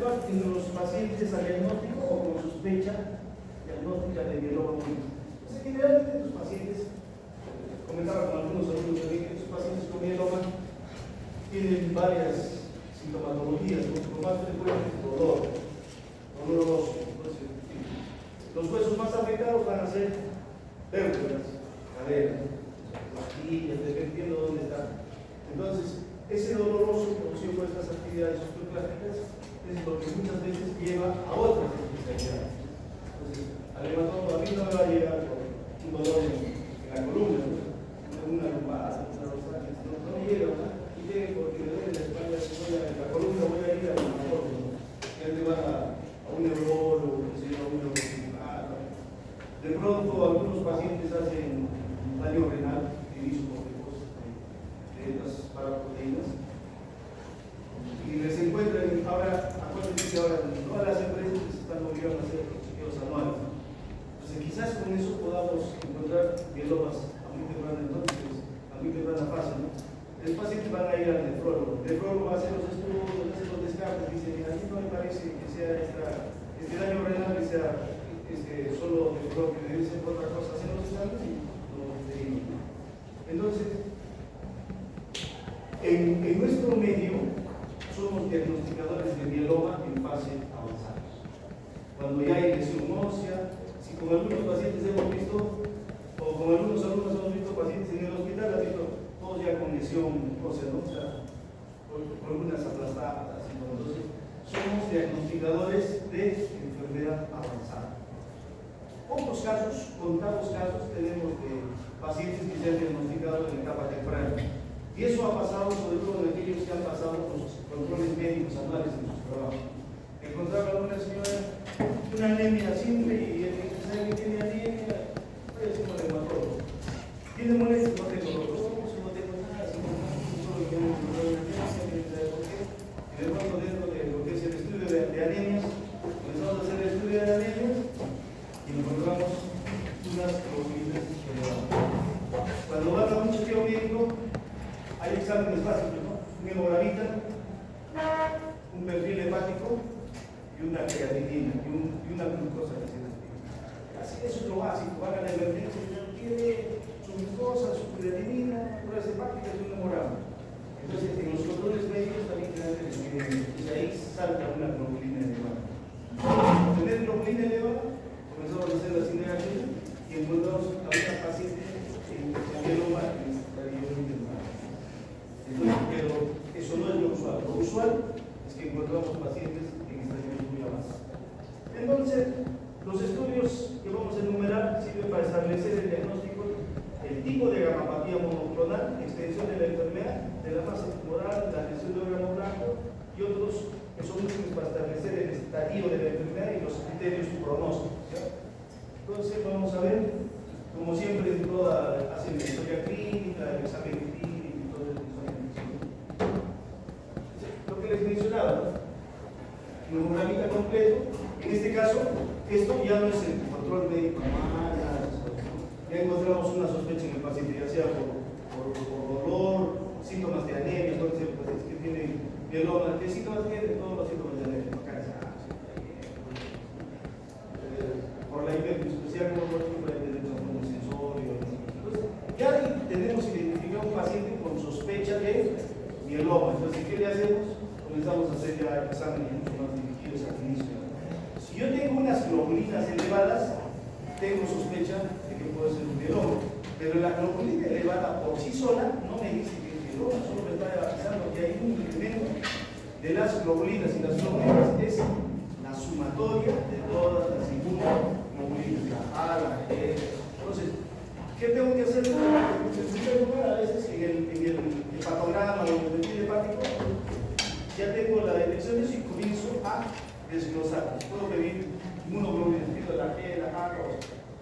efectuar en los pacientes a diagnóstico o con sospecha diagnóstica de mieloma múltiple. Entonces, generalmente los pacientes, comentaba con algunos alumnos también, que estos pacientes con mieloma tienen varias sintomatologías, lo más frecuente es dolor óseo. Entonces, los huesos más afectados van a ser vértebras, caderas, costillas, dependiendo de dónde está. Entonces, ese dolor óseo producido por estas actividades osteoclásticas es lo que muchas veces lleva a otras especialidades. Entonces, al hematólogo a mí no me va a llegar con un dolor en la columna, una lumbar, una dorsal, no me llega, ¿verdad? Y tiene porque me duele la espalda, en la columna voy a ir al hematólogo, que él te va a un neurólogo, a un neurocirujano. De pronto, algunos pacientes hacen daño renal, inicio de las paraproteínas, y les encuentran, ahora, acuérdense que ahora todas las empresas están obligadas a hacer chequeos anuales. Entonces, quizás con eso podamos encontrar mielomas a muy temprana fase, ¿no? El paciente van a ir al nefrólogo. El nefrólogo va a hacer los estudios, va a hacer los descartes, dice, mira, a mí no me parece que sea este daño renal, que sea solo de propio, debe ser otra cosa, hacer los exámenes y lo derivan. Entonces, en nuestro medio somos diagnosticadores de mieloma en fase avanzada. Cuando ya hay lesión ósea, si con algunos pacientes hemos visto, o con algunos alumnos hemos visto pacientes en el hospital, han visto todos ya con lesión ósea, ¿no? O sea, con algunas aplastadas. Entonces, somos diagnosticadores de enfermedad avanzada. Pocos casos, contados casos, tenemos de pacientes que se han diagnosticado en etapa temprana. Y eso ha pasado sobre todo en aquellos que han pasado con sus controles médicos anuales en sus trabajos. Encontraba a una señora una anemia simple y el que sabe que tiene anemia, voy a decir un hematólogo. ¿Tiene molestia? No tengo dolor, no tengo nada, solo que tengo una anemia, sabe por qué. Y de pronto dentro de lo que es el estudio de anemias, comenzamos a hacer el estudio de anemias y encontramos unas globulinas elevadas. Cuando vas a un chequeo médico, hay exámenes básicos, ¿no? Un hemogramita, un perfil hepático y una creatinina y una glucosa que se respira. Así, eso es lo básico. Van a la emergencia, tiene su glucosa, su creatinina, pruebas hepáticas y un hemograma. Entonces, en los controles médicos también y ahí salta una globulina elevada. Al tener globulina elevada, comenzamos a hacer la indagaciones y encontramos a una paciente en mieloma que estaría muy mal. Entonces, pero eso no es lo usual. Lo usual es que encontramos pacientes en estadios muy avanzados. Entonces, los estudios que vamos a enumerar sirven para establecer el diagnóstico, el tipo de gamapatía monoclonal, extensión de la enfermedad, de la masa tumoral, la lesión de órgano blanco y otros que son útiles para establecer el estadio de la enfermedad y los criterios pronósticos. ¿Ya? Entonces, vamos a ver, como siempre, hacen la historia clínica, el examen clínico y todo eso. Lo que les mencionaba, ¿no? Un hemogramita completo. En este caso, esto ya no es el control médico, ya encontramos una sospecha en el paciente, ya sea por dolor, síntomas de anemia, por ejemplo, pacientes que tienen mieloma. ¿Qué síntomas tienen? Todos los síntomas de anemia, cansancio, por la hiperespecial, por ejemplo, el trastorno sensorio. Entonces, ya tenemos identificado un paciente con sospecha de mieloma. Entonces, ¿qué le hacemos? Comenzamos a hacer ya exámenes mucho más dirigidos al inicio. Si yo tengo unas globulinas elevadas, tengo sospecha de que puede ser un mieloma. Pero la globulina elevada por sí sola no me dice que es mieloma, solo me está avisando que hay un incremento de las globulinas. Y las globulinas es la sumatoria de todas las inmunoglobulinas, la A, la E. Entonces, ¿qué tengo que hacer? En primer lugar, a veces en el hepatograma o en el perfil hepático, ya tengo la detección de eso y comienzo a desglosar. Puedo pedir inmunoglobulinas, pido la G, la A,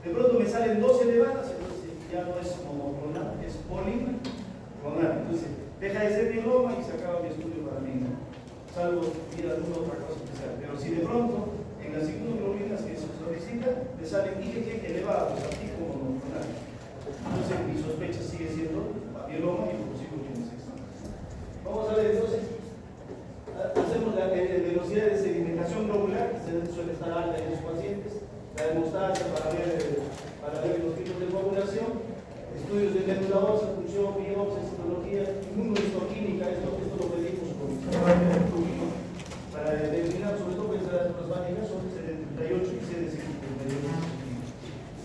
de pronto me salen dos elevadas, entonces ya no es monoclonal, es policlonal. Entonces, deja de ser mieloma y se acaba mi estudio para mí, ¿no? Salvo ir a alguna otra cosa especial. Pero si de pronto en las inmunoglobulinas que se solicitan me salen IgG elevados, así como monoclonal, entonces mi sospecha sigue siendo mieloma y lo consigo bien ese examen. Vamos a ver entonces, hacemos la velocidad de sedimentación. suele estar alta en esos pacientes, la hemostasia para ver los tipos de coagulación, estudios de médula ósea, función, biopsia, citología, inmunohistoquímica, esto lo pedimos para determinar, sobre todo que las plasmáticas son 78 y CD138.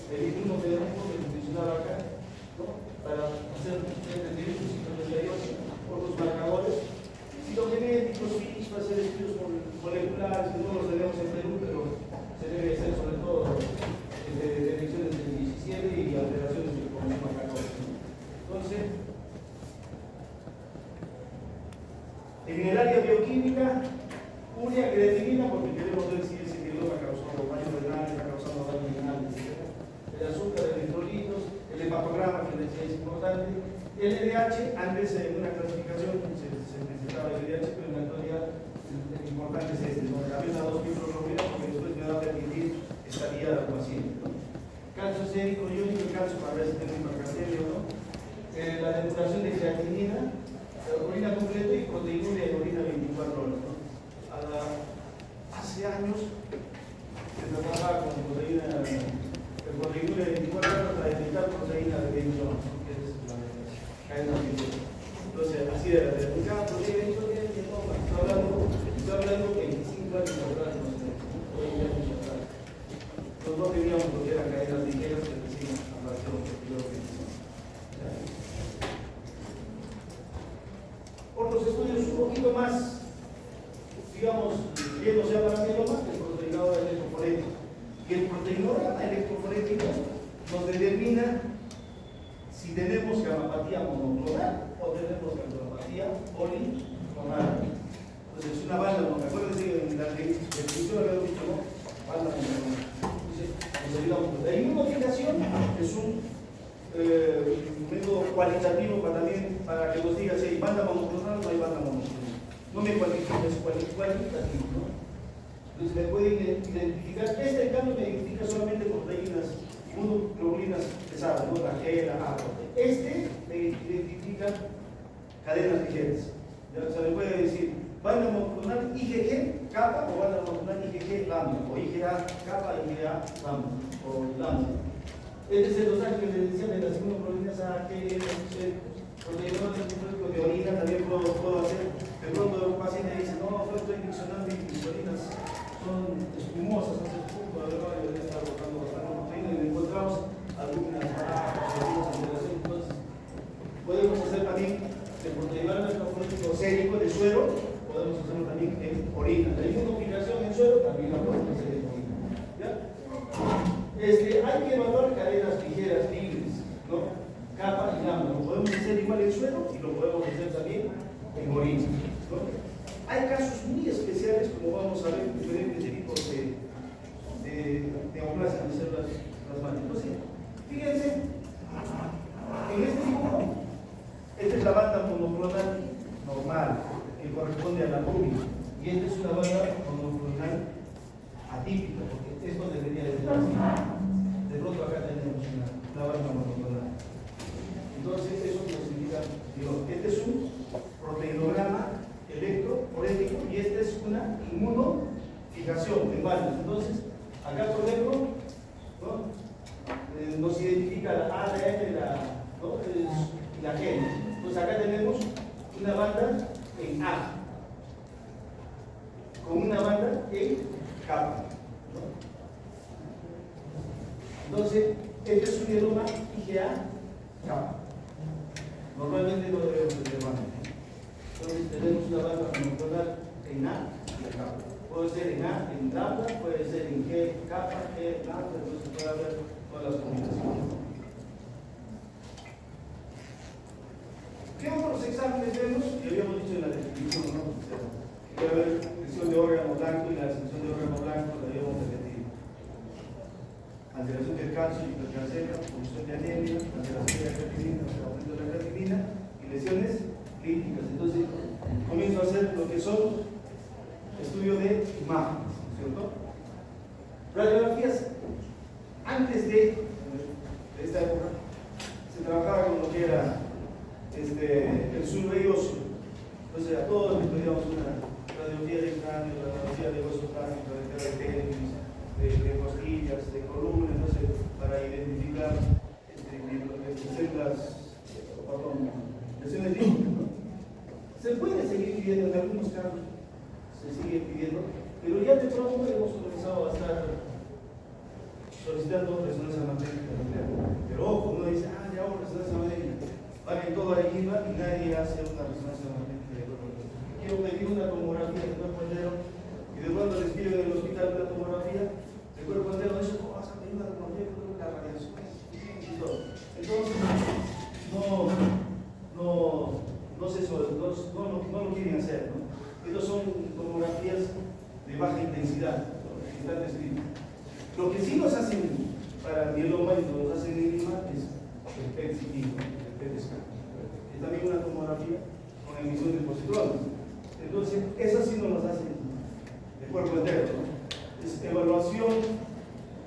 El inmunofenotipo que mencionaba acá, ¿no? Para hacer 78 por los marcadores. Citogenéticos, FISH, para hacer estudios moleculares, que no los tenemos en Perú, pero se debe hacer sobre todo detecciones del 17 y alteraciones del cromosoma 14. Entonces, en el área bioquímica, urea, creatinina, porque queremos ver si ese mieloma ha causado daño renal, ha causado daño renal, etc. El azúcar, de electrolitos, el hepatograma, que les decía es importante. El LDH, antes en una clasificación se necesitaba el LDH, pero en la actualidad el importante es este, ¿no? Había una 2-fibroglobulina porque después me va a permitir estabilidad al paciente, ¿no? Calcio sérico, iónico y calcio para ver si tengo hipercalcemia o no. La depuración de creatinina, orina completa y proteína de orina 24 horas, ¿no? Hace años se trabajaba con proteína, el proteína de 24 horas para detectar proteína de 20 horas, ¿no? Que es la cadena de. Entonces, así era, de buscar proteína de 20 horas, estoy hablando que 25 años atrás, no sé, 20 años atrás. Nosotros no teníamos lo que eran cadenas ligeras que recién aparecieron por el. Otros estudios un poquito más, digamos, yéndose a la mieloma, el proteinado electroforético. Y el proteinograma electroforético nos determina si tenemos gamapatía monoclonal o tenemos gamapatía policlonal. Entonces, es una banda, ¿no? Acuérdense en la definición había dicho, ¿no? Banda monoclonal. Entonces, nos ayudamos. La inmunofijación es un método cualitativo para que nos diga si hay banda monoclonal o no hay banda monoclonal. No me cualifica, es cualitativo, ¿no? Entonces me puede identificar, en cambio me identifica solamente proteínas, inmunoglobulinas pesadas, ¿no? La G, la A. Me identifica cadenas ligeras. Ya se me puede decir banda monoclonal IgG kappa o banda monoclonal IgG lambda, o IgA kappa, IgA lambda, o lambda. Este es el dosaje que les decía de las inmunoglobulinas A, G, L, C, proteínas de orina, también puedo hacer. De pronto un paciente dice, no, estoy diccionando insulinas, son espumosas, hace punto, además de estar botando bastante proteína y encontramos algunas alteraciones. Entonces, podemos hacer también el proteinado electroforético sérico de suero, podemos hacerlo también en orina. La inmunofijación en suero también la podemos hacer en orina. ¿Ya? Hay que evaluar cadenas ligeras, libres, ¿no? Kappa y lambda. Lo podemos hacer igual en suero y lo podemos hacer también en orina, ¿no? Hay casos muy especiales, como vamos a ver, diferentes tipos de neoplasia de células plasmáticas. Entonces, fíjense, en este dibujo, esta es la banda monoclonal normal, que corresponde a la pública, y esta es una banda monoclonal atípica, porque esto debería de ser así. De pronto acá tenemos una banda monoclonal. Entonces, eso nos significa, este es un proteinograma electroforético y esta es una inmunofijación en bandas. Entonces, acá por ejemplo, ¿no? Nos identifica la A, la L, ¿no? Y la G. Entonces, acá tenemos una banda en A, con una banda en kappa, ¿no? Entonces, este es un mieloma IgA kappa. Normalmente no debemos de banda. Entonces tenemos una banda monoclonal en A y en kappa. Puede ser en A, en lambda, puede ser en G, kappa, G, lambda, entonces puede haber todas las combinaciones. ¿Qué otros exámenes vemos? Y habíamos dicho en la definición, ¿no? Que debe haber lesión de órgano blanco y la lesión de órgano blanco la habíamos repetido. Alteración del calcio, hipercalcemia, producción de anemia, alteración de la creatinina, aumento de la creatinina y lesiones críticas. Entonces, comienzo a hacer lo que son estudios de imágenes, ¿cierto? Radiografías. Antes de esta época, se trabajaba con lo que era el survey óseo. Entonces, a todos les pedíamos una radiografía de cráneo, radiografía de hueso cráneo, radiografía de pene, de costillas, de columna, entonces para identificar células, lesiones líquidas, ¿no? Se puede seguir pidiendo, en algunos casos se sigue pidiendo, pero ya de pronto hemos comenzado a estar solicitando resonancia magnética nuclear. Pero ojo, uno dice, ya hago resonancia magnética, van en todo Arequipa y nadie hace una resonancia magnética de cuerpo entero. Quiero pedir una tomografía de cuerpo entero y de pronto les pido en el hospital una tomografía de cuerpo entero, de eso, vas a pedir una tomografía de la radiación. Entonces, no lo quieren hacer, ¿no? Estos son tomografías de baja intensidad, ¿no? Están descritas. Lo que sí nos hacen para mieloma y nos hacen en Lima es el PET-CT, el PET-scan. Es también una tomografía con emisión de positrones. Entonces, esas sí nos las hacen de cuerpo entero, ¿no? Es evaluación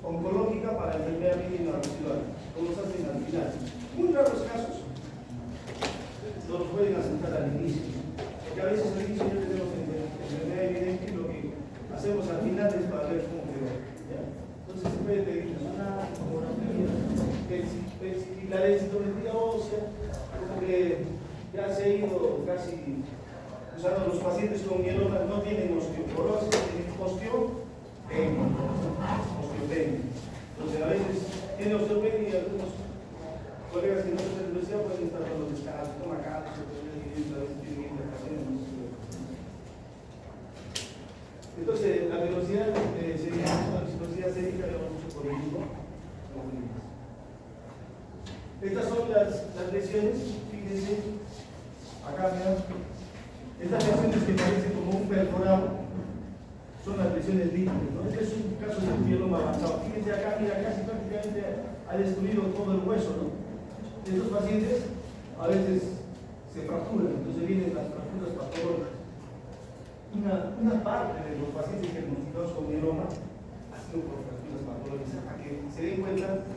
oncológica para enfermedad mínima residual, como nos hacen al final. Muy raros casos los pueden asentar al inicio, porque a veces al inicio ya tenemos enfermedad evidente y lo que hacemos al final es para ver cómo quedó. Entonces se puede pedir una tomografía, la densitometría ósea, como que ya se ha ido casi usando. Los pacientes con mieloma no tienen osteoporosis, tienen osteopenia. Entonces a veces tiene osteopenia y algunos colegas que no se les decía pueden estar con los descansos, toma calcio, a veces tienen interacciones. Entonces la velocidad sería una viscosidad sérica de un uso por el mismo. Estas son las lesiones, fíjense, acá vean, estas lesiones que parecen como un perforado son las lesiones líquidas, ¿no? Este es un caso de un mieloma avanzado. Fíjense acá, mira, casi prácticamente ha destruido todo el hueso, ¿no? Estos pacientes a veces se fracturan, entonces vienen las fracturas patológicas. Una parte de los pacientes diagnosticados con mieloma ha sido por fracturas patológicas, para que se den cuenta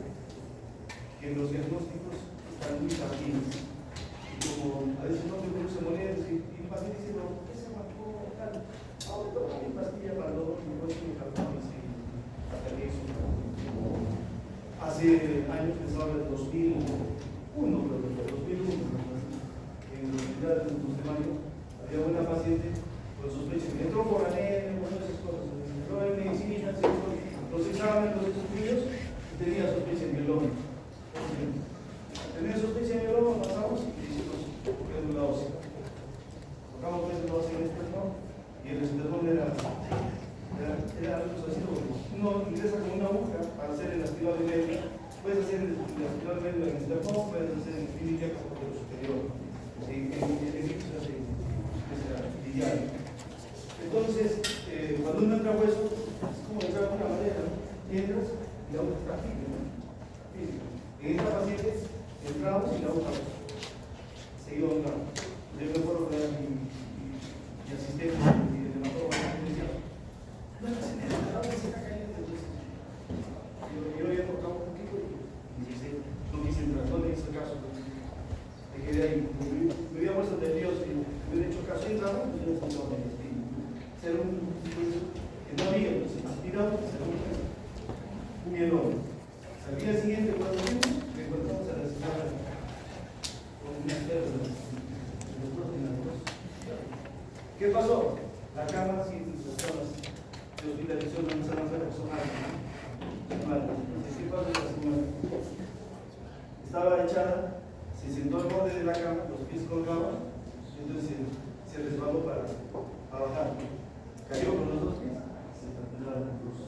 que los diagnósticos están muy tardíos. Y como a veces no se produce monedas y el paciente dice, no, ¿qué se mató tal? Ahora toma mi pastilla para el dolor y no tiene cartón y hasta que eso. Hace años, pensaba en el 2001, creo que fue 2001, en el hospital de Bustamante, había una paciente con sospecha que entró por anemia, por esas cosas, entró en medicina, los exámenes, los estudios, y tenía sospecha de mieloma. Tenía sospecha de mieloma, pasamos y le hicimos médula ósea. Tocamos médula ósea en el esternón y el esternón era algo así, uno ingresa con una aguja para hacer el aspirado de médula. Puedes hacer el aspirado de médula en el esternón, puedes hacer en el clínica por lo superior. Entonces, cuando uno entra a hueso, es como entrar a una madera, ¿no? Entras y la otra está firme, ¿no? En esta paciente entramos y la otra seguido a un lado. Yo me acuerdo que era mi asistente y el hematólogo me decía, no estás en esta, la otra se está cayendo. Entonces, yo había tocado un poquito y dice, no quise entrar, no le hice caso. Me quedé ahí, me había puesto nervioso y me hubiera hecho caso y entraba, pues yo no estaba en el espíritu. Ser un que no había, entonces aspirado, se lo un mieloma. Al día siguiente, cuando vimos, me encontramos a la señora con unas células de los próximos. ¿Qué pasó? La cama, sí, las camas de hospitalización no están enfermas, son altas. Entonces, ¿qué pasó la señora? Estaba echada, se sentó al borde de la cama, los pies colgaban, entonces se resbaló para bajar. Cayó con los dos pies, se fracturaron los dos.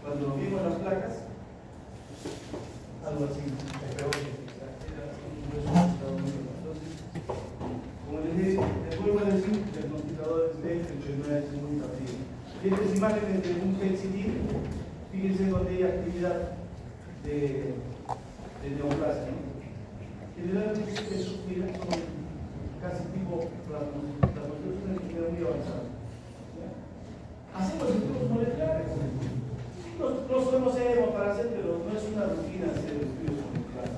Cuando vimos las placas, algo así, peor que entonces, como les dije, les vuelvo a decir, diagnosticadores de enfermedades muy tardías. Y estas imágenes de un PET-CT, fíjense donde hay actividad de neoplasia. Generalmente esos son casi tipo plasmocitosis, es una enfermedad muy avanzada. Hacemos estudios moleculares. No conocemos para hacer, pero no es una rutina hacer estudios moleculares.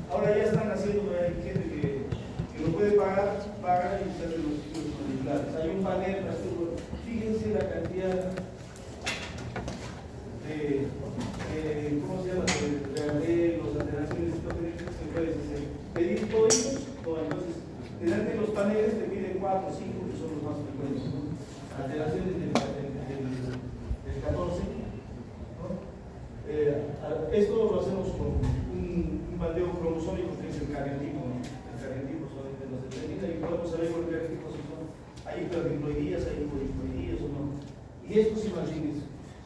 Ahora ya están haciendo, hay gente que lo puede paga y se hace los estudios moleculares. Hay un panel, fíjense la cantidad puedes hacer. Pedir códigos, no, entonces, generalmente los paneles te piden 4 o 5, que son los más frecuentes, ¿no? Alteraciones del 14, ¿no? Esto lo hacemos con un bandeo cromosómico que es el cariotipo, ¿no? El cariotipo solamente nos determina y podemos saber por el cariotipo si son, hay hiperdiploidías, hay hipodiploidías o no. Y esto sí más bien es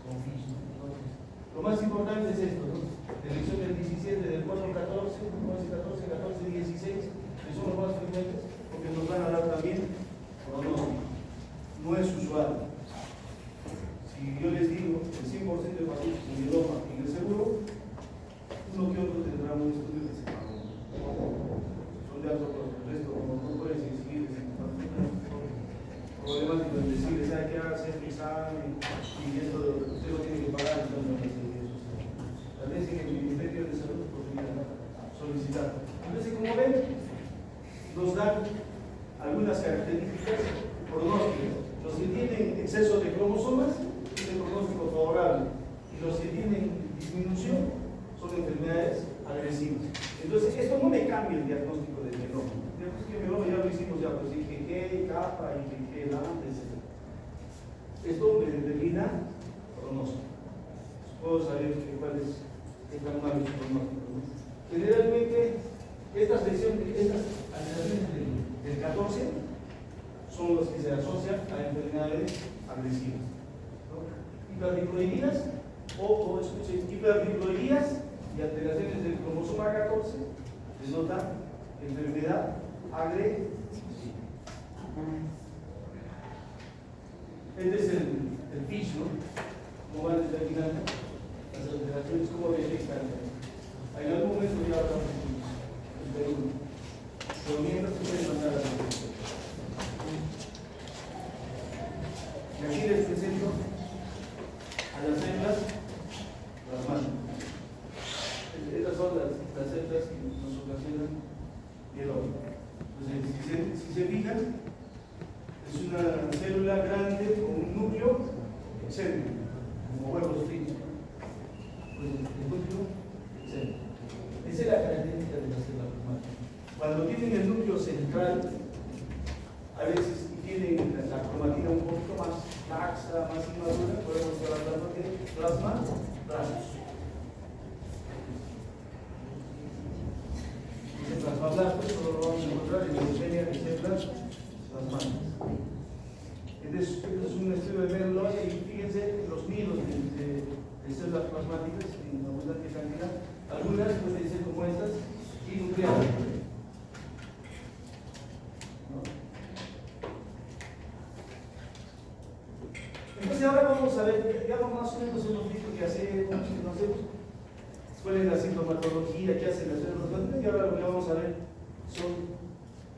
con FISH, ¿no? Entonces, lo más importante es esto, ¿no? Elección del 17, del 4, 14, 14, 14, 16, que son los más frecuentes, porque nos van a dar también pronóstico. No es usual. Si yo les digo el 100% de pacientes con mieloma en el seguro, uno que otro tendrá un estudio que se pagó. Son de alto costo, el resto no puedes seguir problemático en decirles hay que hacer el examen y esto usted lo tiene que pagar, entonces no es eso. Tal vez en el Ministerio de Salud podría solicitar. Entonces, como ven, nos dan algunas características pronósticas. Los que tienen exceso de cromosomas tienen pronóstico favorable y los que tienen disminución son enfermedades agresivas. Entonces, esto no me cambia el diagnóstico del mieloma. El diagnóstico del mieloma ya lo hicimos ya, pues IgG, kappa, IgG, lambda, etc. Esto me determina pronóstico. Puedo saber cuál es tan malo su pronóstico, ¿no? Generalmente, estas alteraciones del 14 son los que se asocian a enfermedades agresivas, ¿no? Hiperdiploidías hiperdiploidías y alteraciones del cromosoma 14 denota enfermedad agresiva. Este es el FISH, ¿no? Cómo van determinando las alteraciones, cómo verifican. En algún momento ya hablamos en Perú, pero mientras se pueden mandar a la televisión. Y aquí les presento a las células plasmáticas. Estas son las células que nos ocasionan mieloma. Entonces, si se fijan, es una célula grande con un núcleo excéntrico, como huevos fritos. Pues el núcleo excéntrico. Esa es la característica de la célula plasmática. Cuando tienen el núcleo central, a veces tienen la cromatina un poquito más laxa, más inmadura, podemos estar hablando de plasmablastos. Dice plasmablastos, solo lo vamos a encontrar en la leucemia de células plasmáticas. Este es un estudio de Menloya y fíjense los nidos de células plasmáticas en abundante cantidad. Algunas pueden ser como estas y nucleares. Entonces ahora vamos a ver, ya más o menos hemos visto qué hacemos, qué no hacemos, cuál es la sintomatología, qué hacen las células, y ahora lo que vamos a ver son,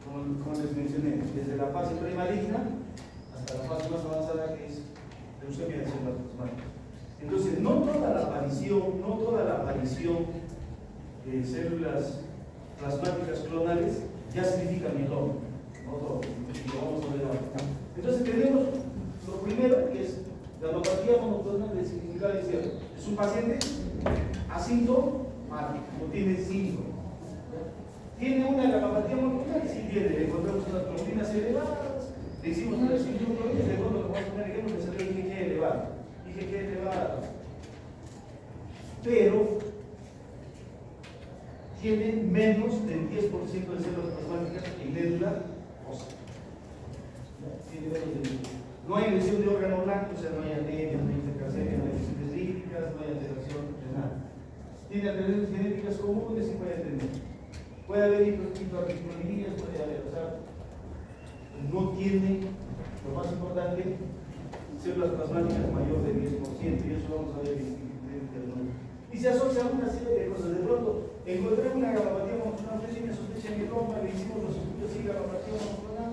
como les mencioné, desde la fase premaligna hasta la fase más avanzada que es leucemia de células plasmáticas. Entonces, no toda la aparición de células plasmáticas clonales ya significa mieloma, no todo, lo vamos a ver ahora. Entonces tenemos lo primero, que es la gammopatía monoclonal de significado incierto. Es un paciente asintomático, no tiene síntomas. ¿Tiene una gammopatía monoclonal? Sí tiene. Le encontramos unas proteínas elevadas, le hicimos una sintomatología y de pronto lo vamos a poner ejemplo de salió IgG elevado. IgG elevado. Pero tiene menos del 10% de células plasmáticas en médula ósea. Tiene menos del 10%. No hay lesión de órgano blanco, o sea, no hay anemia, no hay hipercalcemia, no hay lesiones líticas, no hay alteración renal. Tiene alteraciones genéticas comunes y puede tener. Puede haber hiperdiploidías, puede haber, o sea, no tiene, lo más importante, células plasmáticas mayor del 10%, y eso vamos a ver y se asocia a una serie de cosas. De pronto, encontré una gammopatía monoclonal, usted tiene sospecha de mieloma, le hicimos los estudios, sí, gammopatía monoclonal.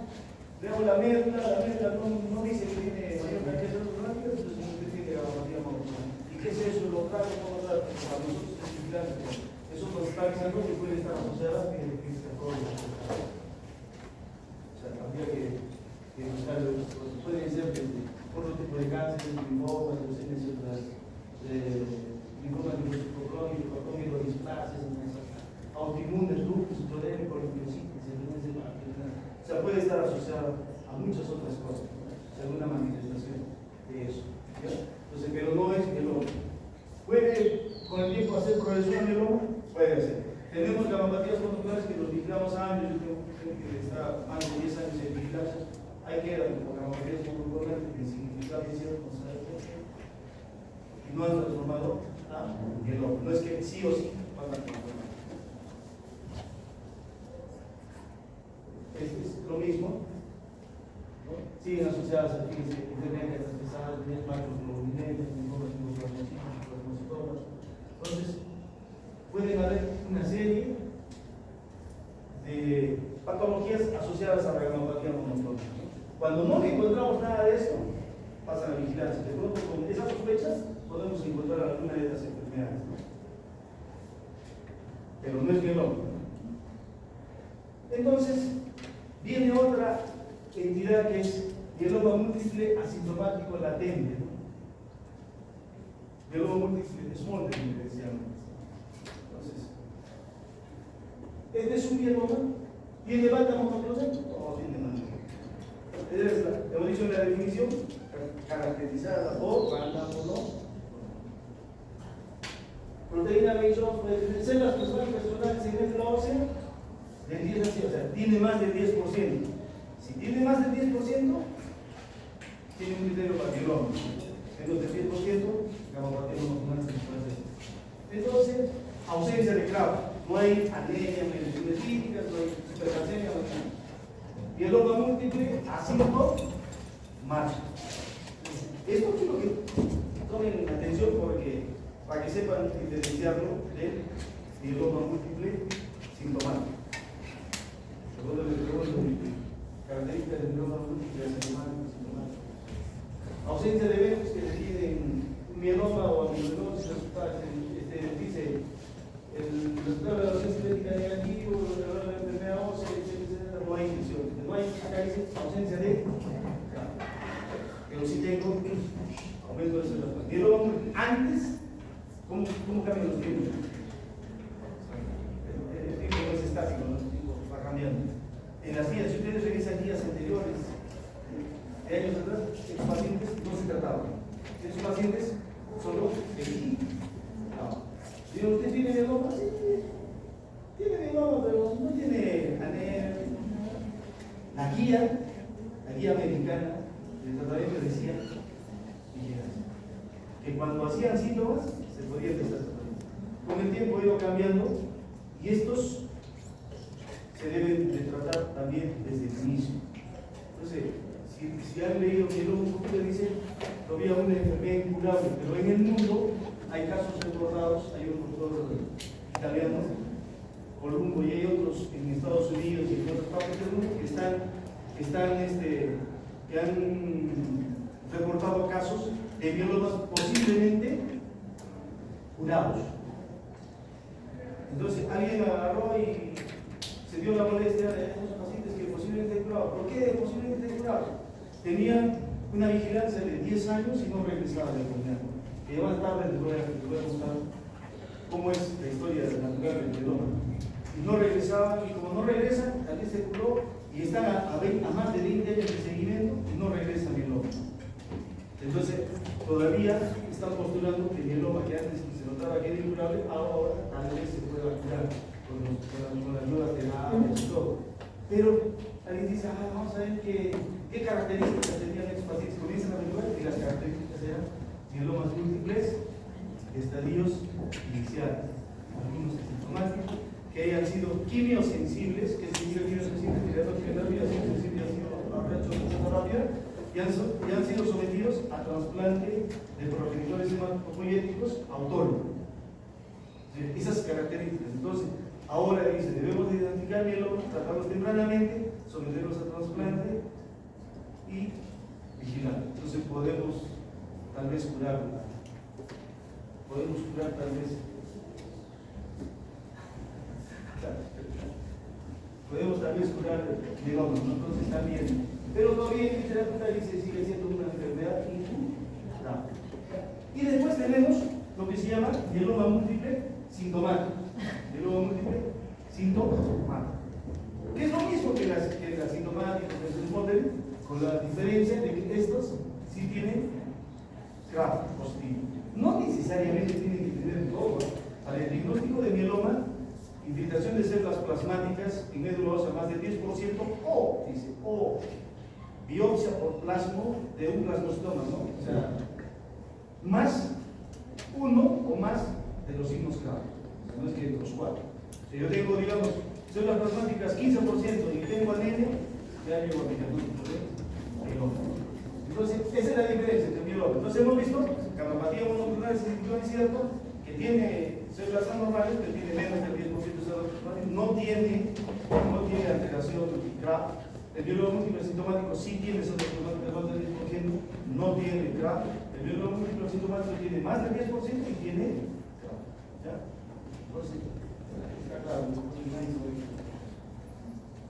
Veo la médula no dice que tiene mayor cantidad de células plasmáticas, entonces usted tiene gammopatía monoclonal. ¿Y qué es eso? ¿Lo trae o no lo trae? Para nosotros es vigilante. Eso nos está avisando que puede estar asociada que este problema. O sea, habría que buscar, pueden ser otro tipo de cánceres, linfomas, leucemias celulares, linfomas linfocrónicos, displasias, autoinmunes, sea, puede estar asociado a muchas otras cosas, alguna manifestación de eso. ¿Ya? Entonces, pero no es mieloma. ¿Puede con el tiempo hacer progresión a mieloma? Puede hacer. Tenemos gamopatías conductuales que los vigilamos años, yo tengo gente que está más de 10 años en vigilancia. Ahí quedan con gamopatías conductuales que significa que hicieron con y no han transformado a mieloma. No es que sí o sí van a transformar. Es lo mismo, ¿no? Siguen asociadas a enfermedades pesadas, macroglobulinemia, entonces pueden haber una serie de patologías asociadas a la gammopatía monoclónica. Cuando no encontramos nada de esto, pasa la vigilancia. De pronto, con esas sospechas, podemos encontrar alguna de estas enfermedades, ¿no? Pero no es mieloma. Entonces, viene otra entidad que es mieloma múltiple asintomático latente, ¿no? Mieloma múltiple esmolten, le decíamos. Entonces, este es un mieloma. ¿Tiene banda monoclonal? No tiene nada. Hemos dicho en la definición, caracterizada por banda monoclonal. Proteína B2 puede tener células personales en médula ósea del 10 así, o sea, tiene más del 10%. Si tiene más del 10%, tiene un criterio para mieloma. Menos del 10%, gammopatía monoclonal. Entonces, ausencia de CLAV. No hay anemia, mediciones clínicas, no hay hipercalcemia, no hay nada. Mieloma múltiple asintomático. Esto quiero que tomen atención porque para que sepan diferenciarlo del mieloma múltiple sintomático. Segundo, características del mieloma múltiple sintomático. Ausencia de eventos que deciden un mieloma o amiloidosis, dice el resultado de la ausencia genética negativo, la enfermedad ósea, etc. No hay infección. No hay, acá dice ausencia de. Pero sí tengo aumento de células. Mieloma múltiple antes. ¿Cómo cambian los tiempos? El tiempo no es estático, ¿no? El tiempo va cambiando. En las guías, si ustedes revisan guías anteriores, de años atrás, esos pacientes no se trataban. Esos pacientes solo se no. Si usted tiene mieloma, sí, tiene mieloma, pero no tiene anemia. La guía americana de tratamiento decía que cuando hacían síntomas, se podía empezar a tratar. Con el tiempo iba cambiando y estos se deben de tratar también desde el inicio. Entonces, si han leído mieloma múltiple, dice todavía una enfermedad incurable, pero en el mundo hay casos reportados, hay un doctor italiano, Columbo, y hay otros en Estados Unidos y en otras partes del mundo que han reportado casos de mielomas posiblemente curados. Entonces alguien agarró y se dio la molestia de esos pacientes que posiblemente curados. ¿Por qué posiblemente curados? Tenían una vigilancia de 10 años y no regresaban del enfermedad. Que más tarde les voy a contar cómo es la historia natural del mieloma. Y no regresaban, y como no regresan, también se curó y están a más de 20 años de seguimiento y no regresan mieloma. Entonces, todavía están postulando que el mieloma que antes se notaba que era incurable, ahora tal vez se pueda curar con las nuevas terapias y todo. Pero alguien dice, vamos a ver qué características tenían estos pacientes. Comienzan a averiguar y las características eran mielomas múltiples, estadios iniciales, algunos asintomáticos, que hayan sido quimiosensibles, que significa quimiosensibles, que la vida sensible ha sido radioterapia, y han sido sometidos a trasplante de progenitores hematopoyéticos autónomos. Esas características. Entonces, ahora dice, debemos de identificar mieloma, tratarlos tempranamente, someterlos a trasplante y vigilar. Entonces podemos tal vez curarlo. Podemos curar tal vez. Podemos tal vez curar mieloma, ¿no? Entonces también. Pero todavía en literatura dice sigue siendo una enfermedad incurable. Y después tenemos lo que se llama mieloma múltiple sintomático. Mieloma múltiple sintomático. Que es lo mismo que la sintomática. con la diferencia de que estos sí tienen CRAF positivo. No necesariamente tienen que tener todo. Para el diagnóstico de mieloma, infiltración de células plasmáticas en médula ósea más del 10%, o, dice, o biopsia por plasmo de un plasmocitoma, ¿no? O sea, más uno o más de los signos clave, no es que los cuatro. Si yo tengo, digamos, células plasmáticas 15% y tengo anemia, ya llego a mi diagnóstico de mieloma. Entonces, esa es la diferencia entre mieloma. Entonces, hemos visto cardiopatía monoclonal es cierto, que tiene células anormales, que tiene menos del 10% de células plasmáticas, no tiene alteración CRAF. El biólogo múltiple sintomático sí tiene células plasmáticas más del 10%, no tiene CRAF. El biólogo múltiple sintomático tiene más del 10% y tiene CRAF. ¿Ya? Entonces, está claro.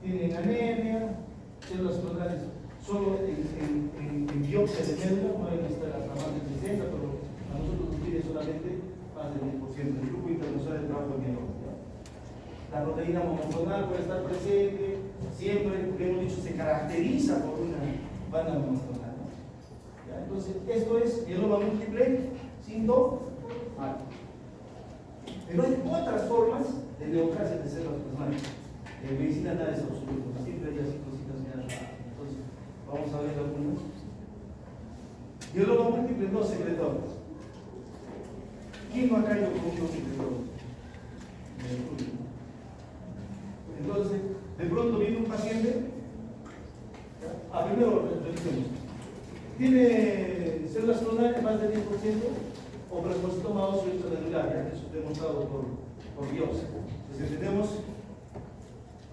Tienen anemia, células clonales solo en biopsia de médula, no hay que estar hasta más del 60%, pero a nosotros nos pide solamente más del 10%. El grupo internacional de trabajo de mieloma. La proteína monoclonal puede estar presente, siempre, como hemos dicho, se caracteriza por una banda monoclonal. ¿Ya? Entonces, esto es mieloma múltiple sintomático. Pero hay otras formas de neoplasia de células plasmáticas. En medicina nada es absoluto, siempre hay así cositas que raras. Entonces, vamos a ver algunas. Mieloma múltiple no secretorio. ¿Quién no ha caído con un secretorio? Entonces, de pronto viene un paciente, primero revisemos, tiene células clonales más del 10% o plasmocitoma óseo intracelular, ya que eso es demostrado por biopsia. Entonces, tenemos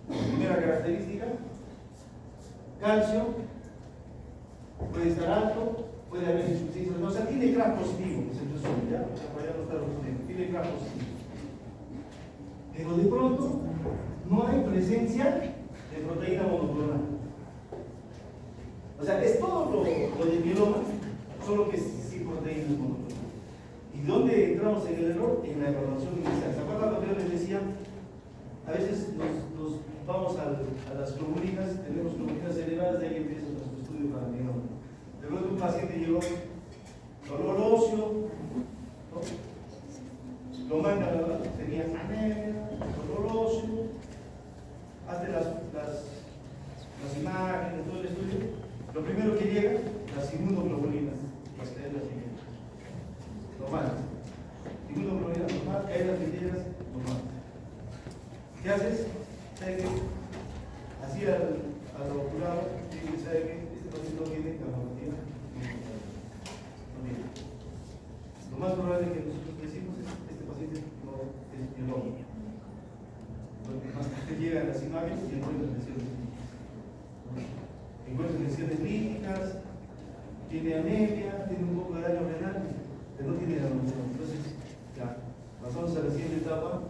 primera característica, calcio, puede estar alto, puede haber insuficiencia, o sea, tiene CRAF positivo, que es el resumen, ya no está respondiendo, tiene CRAF positivo. Pero de pronto no hay presencia de proteína monoclonal. O sea, es todo lo del mieloma, solo que sí proteínas monoclonales. ¿Y dónde entramos en el error? En la evaluación inicial. ¿Se acuerdan lo que yo les decía? A veces nos vamos a las globulinas, tenemos globulinas elevadas, de ahí empieza nuestro estudio para el mieloma. De pronto un paciente llegó dolor óseo, ¿no? Lo manda, tenía anemia, dolor óseo, hace las imágenes, todo el estudio. Lo primero que llega, las inmunoglobulinas, las cadenas ligeras. Normal. Inmunoglobulinas normal, cadenas ligeras normal. ¿Qué haces? ¿Sabe qué? Así al oculado, ¿sabe qué? Este paciente no tiene cardiopatía. No tiene. Lo más probable que nosotros decimos es este paciente no es biológico. Porque más tarde llegan las imágenes y encuentran lesiones. Encuentran lesiones líticas, tiene anemia, tiene un poco de daño renal, pero no tiene anemia. Entonces, ya, pasamos a la siguiente etapa,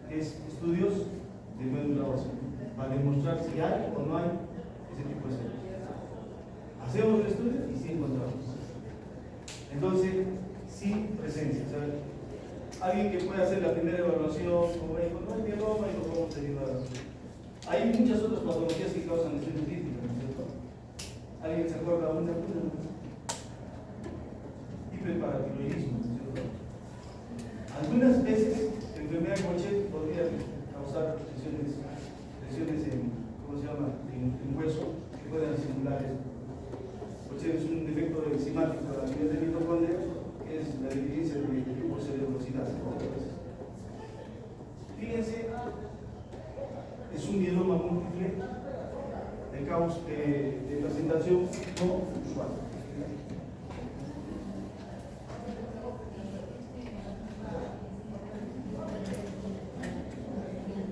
que es estudios de médula ósea, para demostrar si hay o no hay ese tipo de células. Hacemos el estudio y sí encontramos. Entonces, sin presencia. ¿Sabes? Alguien que pueda hacer la primera evaluación, como médico, no es mieloma y lo podemos ayudar. Hay muchas otras patologías que causan lesiones líticas, ¿no es cierto? ¿Alguien se acuerda de una? Hiperparatiroidismo, ¿no es cierto? Algunas veces la enfermedad de Gaucher podría causar lesiones en, ¿cómo se llama?, en hueso, que puedan simular eso. Gaucher es un defecto enzimático a nivel de mitocondria, que es la deficiencia de tubo cerebrosidad. Fíjense, es un mieloma múltiple de presentación no usual.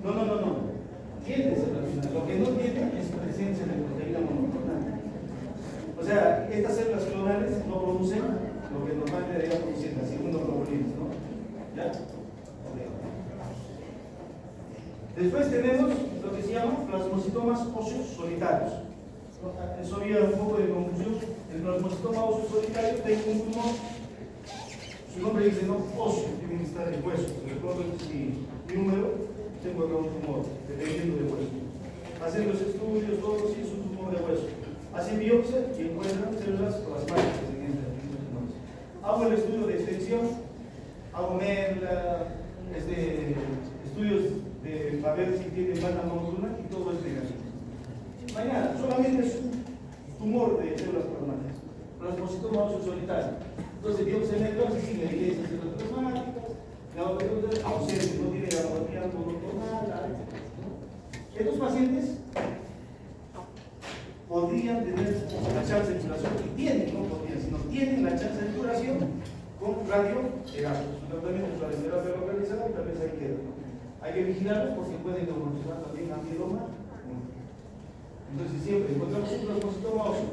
No. Tiene células. Lo que no tiene es presencia de proteína monoclonal. O sea, estas células clonales no producen lo que normalmente deberían producir, las inmunoglobulinas, ¿no? ¿Ya? Después tenemos lo que se llama plasmocitomas óseos solitarios. Eso había un poco de confusión. El plasmocitoma óseo solitario tiene un tumor. Su nombre dice no óseo, tiene que estar en hueso. Si le pongo mi número, tengo acá un tumor, dependiendo de hueso. Hacen los estudios, todo, sí, es un tumor de hueso. hacen biopsia y encuentran células plasmáticas en esta sinopsis. Hago el estudio de extensión, hago estudios para ver si tiene banda monoclonal y todo es negativo. Mañana solamente es un tumor de células plasmáticas, plasmocitoma óseo solitario. Entonces, biopsia negra se sigue evidencia de células plasmáticas, la otra ausente, no tiene gamografía monoclonal. Estos pacientes podrían tener la chance de curación, y tienen, no podrían, sino tienen la chance de curación con radioterapia. Su tratamiento es radioterapia localizada y tal vez ahí queda. Hay que vigilarlos porque pueden evolucionar también a mieloma. Entonces siempre encontramos un plasmocitoma óseo.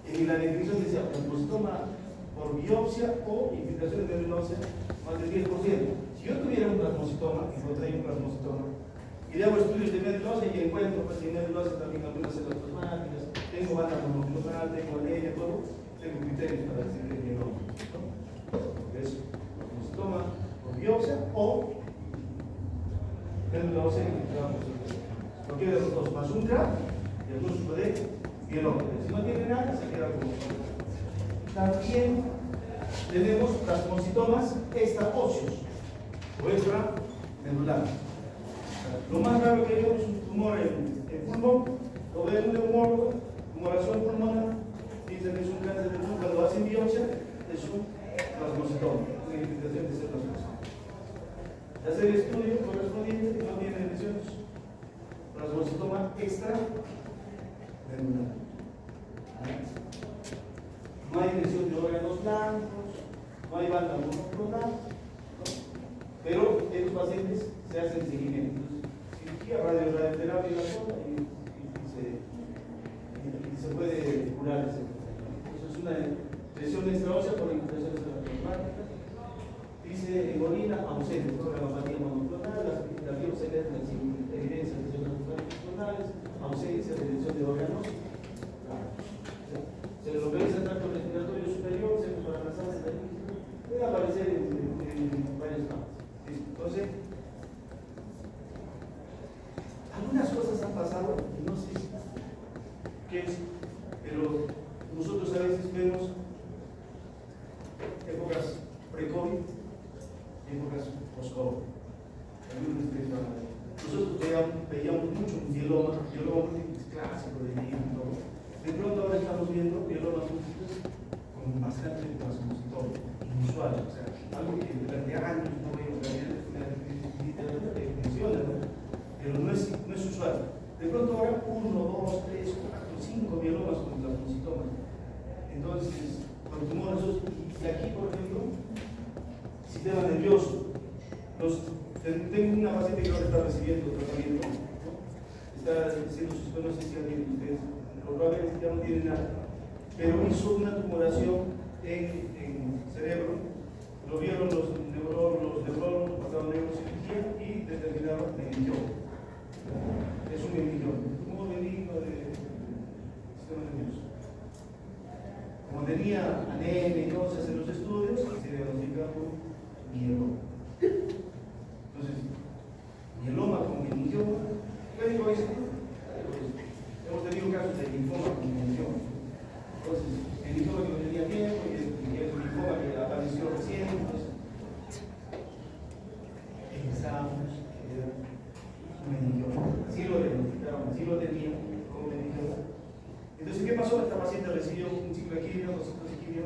En la definición decía plasmocitoma por biopsia o infiltración de médula ósea más del 10%. Si yo tuviera un plasmocitoma, encontré un plasmocitoma, y le hago estudios de médula ósea y encuentro pues, en médula ósea también algunas células plasmáticas, tengo banda monoclonal, tengo anemia, todo, tengo criterios para decir que mieloma. Es plasmocitoma por biopsia o médula ósea infiltrada por células. Cualquiera de los dos, más un CRA y el uso de mieloma. Si no tiene nada, se queda como. También tenemos plasmocitomas extraóseos o extramedulares. Lo más raro que vemos es un tumor en pulmón, lo ve un neumólogo, tumoración pulmonar, dicen que es un cáncer de pulmón, cuando hacen biopsia es un plasmocitoma, una infiltración de células plasmáticas. Se hace el estudio correspondiente y no tiene lesiones. Plasmocitoma extramedular. No hay lesión de órganos blancos, no hay banda monoclonal, ¿no? Pero estos pacientes se hacen seguimiento. Cirugía, radioterapia y la zona y se puede curar ese. Eso es una lesión extraósea por infiltración de células plasmáticas. Dice en orina ausente, organopatía monoclonal, la biopsia sin evidencia de células monoclonales, ausencia de lesión de órganos. Se localiza el tracto respiratorio superior, se para las alas de ahí, puede aparecer en varias partes. Entonces, algunas cosas han pasado, no sé qué es, pero nosotros a veces vemos épocas pre-COVID, épocas post-COVID. Nosotros veíamos mucho un mieloma clásico de niño. De pronto ahora estamos viendo mielomas múltiples con bastante plasmocitoma, inusual, o sea, algo que durante años no vemos, la literatura menciona, ¿no? Pero no es usual. De pronto ahora 1, 2, 3, 4, 5 mielomas con plasmocitoma. Entonces, con tumores, y aquí por ejemplo, sistema nervioso. Tengo una paciente que ahora está recibiendo tratamiento, ¿no? Está haciendo sus no sé si alguien de ustedes probablemente ya no tiene nada, pero hizo una tumoración en cerebro, lo vieron los neurólogos, pasaron neurocirugía y determinaron meningioma. Es un meningioma, un tumor benigno del sistema nervioso. Como tenía anemia y todo, se hacen los estudios y se diagnostica con mieloma. Entonces, mieloma con meningioma, puede coexistir. Hemos tenido casos de linfoma con meningioma. Entonces, el linfoma que no tenía tiempo y el linfoma que apareció recién. Entonces, pensamos que era un meningioma. Así lo diagnosticaron, así lo tenían como meningioma. Entonces, ¿qué pasó? Esta paciente recibió un ciclo de quimio, 2 ciclos de quimio,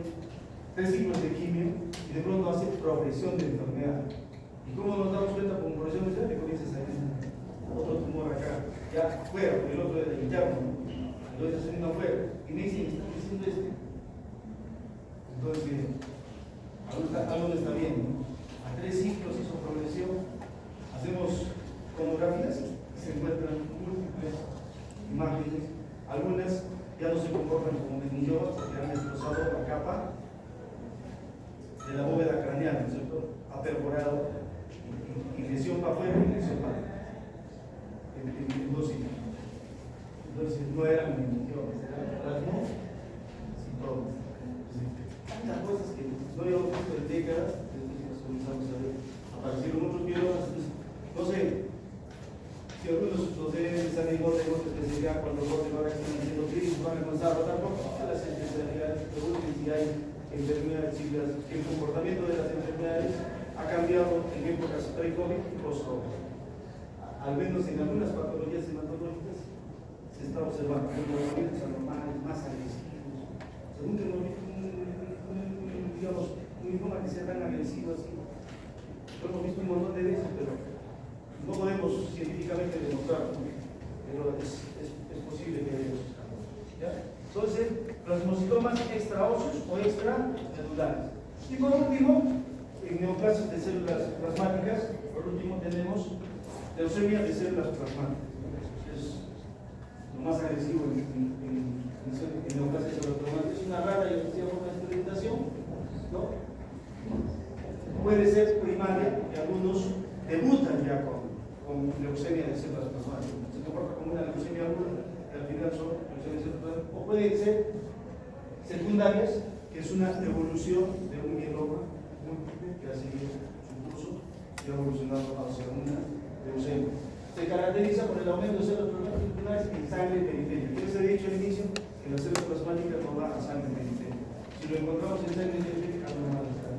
3 ciclos de quimio y de pronto hace progresión de enfermedad. ¿Y cómo nos damos cuenta con progresión de enfermedad? Que comienza a salir otro tumor acá, ya fuera, porque el otro era interno, lo está saliendo afuera, y me dicen, ¿están diciendo este? Entonces, algo no está bien, ¿no? A 3 ciclos hizo progresión, hacemos tomografías y se encuentran múltiples imágenes, algunas ya no se comportan como meningiomas porque han destrozado la capa de la bóveda craneal, ¿no es cierto? Ha perforado y lesión para afuera y lesión para adentro. En 2 ciclos. Entonces no eran meningiomas, eran plasmocitomas. Tantas cosas que no habíamos visto en décadas, después nos comenzamos a ver. Aparecieron otros mielomas. No sé, si Si algunos docentes han ido de otra especialidad, cuando los de ahora están haciendo crisis, van a comenzar a rotar por todas las especialidades, pregunten si hay enfermedades, si el comportamiento de las enfermedades ha cambiado en épocas pre-COVID y post-COVID. Al menos en algunas patologías hematológicas se está observando comportamientos anormales, más agresivos. Según que digamos, un idioma que sea tan agresivo así, lo hemos visto un montón de veces, pero no podemos científicamente demostrarlo, pero es posible que haya esos cambios. ¿Ya? Entonces, plasmocitomas extraóseos o extracelulares. Y por último, en neoplasias de células plasmáticas, por último tenemos leucemia de células plasmáticas. Es lo más agresivo en neoplasias de células plasmáticas. Es una rara y excesiva forma de experimentación, ¿no? Puede ser primaria y algunos debutan ya con leucemia de células plasmáticas. Se comporta como una leucemia aguda, que al final son leucemia de células plasmáticas, o pueden ser secundarias, que es una evolución de un mieloma múltiple que ha seguido su curso y ha evolucionado hacia una leucemia. Se caracteriza por el aumento de células plasmáticas en sangre periférica. ¿Qué les he dicho al inicio? Que las células plasmáticas no van a sangre periférica. Si lo encontramos en sangre periférica, no van a estar.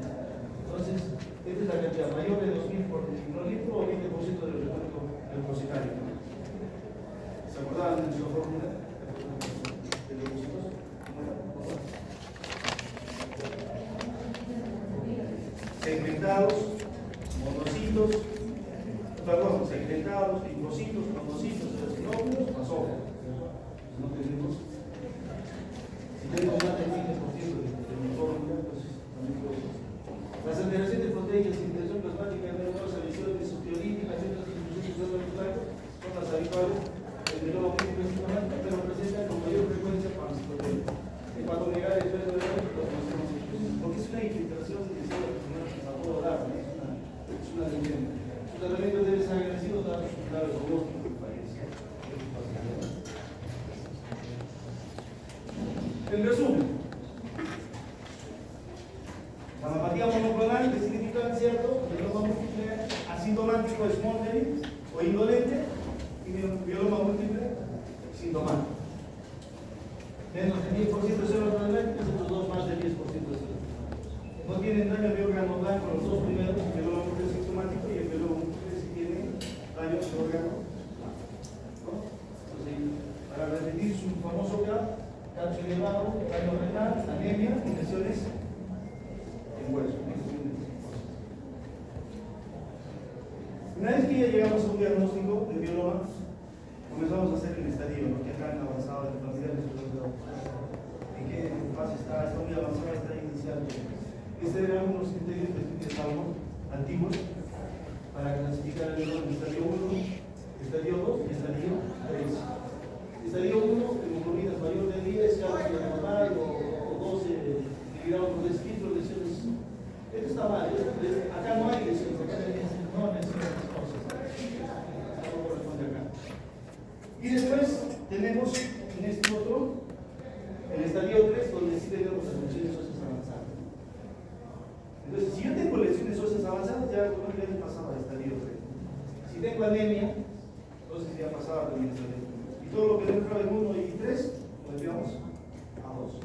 Entonces, esta es la cantidad mayor de 2000 por mililitro o 20% del recuento leucocitario. ¿Se acordaban de su fórmula de leucocitos? Segmentados, monocitos, perdón, segmentados, linfocitos, monocitos, eosinófilos, basófilos. No tenemos. Si tenemos más del 20% de mi fórmula, pues también podemos. Las alteraciones de proteínas, interacción plasmática, nerviosa, lesiones osteolíticas, ciertas disminuciones de órganos son las habituales del mieloma múltiple sistemático, pero presentan con mayor frecuencia panzitotémica. En cuanto a negar el peso de la porque es una infiltración de células a todo lado, es una lesión. Su tratamiento debe ser agresivo, dar un claro diagnóstico que fallece. En resumen, la mamapatía monoclonal, que significa, ¿cierto? Mieloma múltiple asintomático es Montery o indolente, y mieloma múltiple sintomático. Menos del 10% de células plasmáticas, otros dos más del 10% de células. No tienen daño de órgano blanco los dos primeros, el mieloma múltiple sintomático y el mieloma múltiple si tiene daño de órgano blanco. ¿No? Entonces, para repetir su famoso calcio elevado, daño renal, anemia y lesiones en hueso. Una vez que ya llegamos a un diagnóstico de mieloma, comenzamos a hacer el estadio, ¿no? Que acá han avanzado en familiares, en qué fase está muy avanzada, está inicial. Estos eran unos criterios de Salmón antiguos para clasificar el mieloma en estadio 1, estadio 2 y estadio 3. Estadio 1, hemoglobinas mayor de 10, cálculo normal o 12 miligramos por decilitro, lesiones. Esto está mal, acá no hay lesiones, acá no hay lesiones. No corresponde acá. Y después tenemos en este otro, el estadio 3, donde sí tenemos las lesiones óseas avanzadas. Entonces, si yo tengo lesiones óseas avanzadas, ya he pasado al estadio 3. Si tengo anemia, entonces ya pasaba también al estadio 3. Y todo lo que no entraba en 1 y 3, lo enviamos a 2.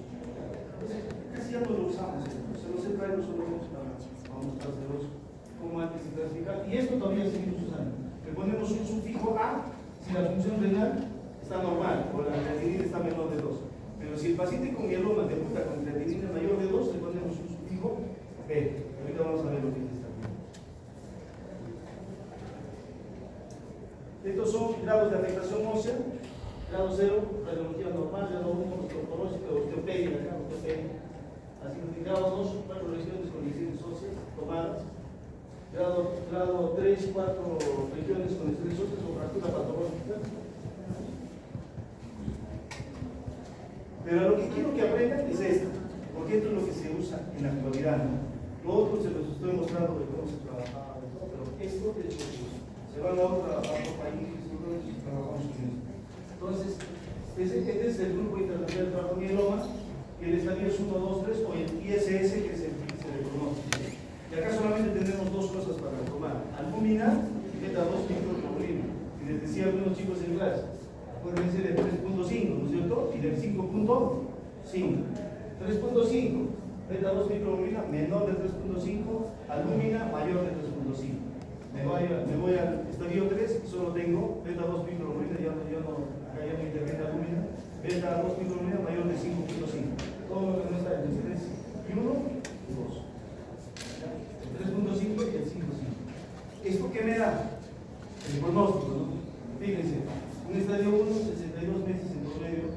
Entonces, casi ya no lo usamos. Se los he traído solo para mostrárselos cómo antes se clasificar. Y esto todavía seguimos usando. Le ponemos un sufijo A si la función renal está normal o la creatinina está menor de 2. Pero si el paciente con mieloma debuta con creatinina mayor de 2, le ponemos un sufijo B. Ahorita vamos a ver lo que es esta. Estos son grados de afectación ósea. Grado 0, radiología normal. Grado 1, osteoporosis, osteopedia. Así que grado 2, 4 regiones con lesiones óseas tomadas. Grado 3, 4 regiones con lesiones óseas o fractura patológica. Pero lo que quiero que aprendan es esto, porque esto es lo que se usa en la actualidad, ¿no? Lo otro se los estoy mostrando de cómo se trabajaba, pero esto es lo que se van a otro país y trabajamos con esto. Entonces, este es el grupo internacional de trabajo de mieloma, y el estadio es 1, 2, 3, o el ISS, que es el que se le conoce. Y acá solamente tenemos dos cosas para tomar: albúmina y beta-2 microglobulina, que Y les decía a algunos chicos en clase, pueden ser de 3.5, ¿no es cierto? Y del 5.5. 3.5, beta 2 microglobulina menor de 3.5, albúmina mayor de 3.5. Me voy al estadio 3 y solo tengo beta 2 microglobulina, acá ya no interviene albúmina, beta 2 microglobulina mayor de 5.5. Todo lo que no está entre 3 y 1 y 2. El 3.5 y el 5.5. ¿Esto qué me da? El pronóstico, ¿no? Fíjense, un estadio 1, 62 meses en promedio,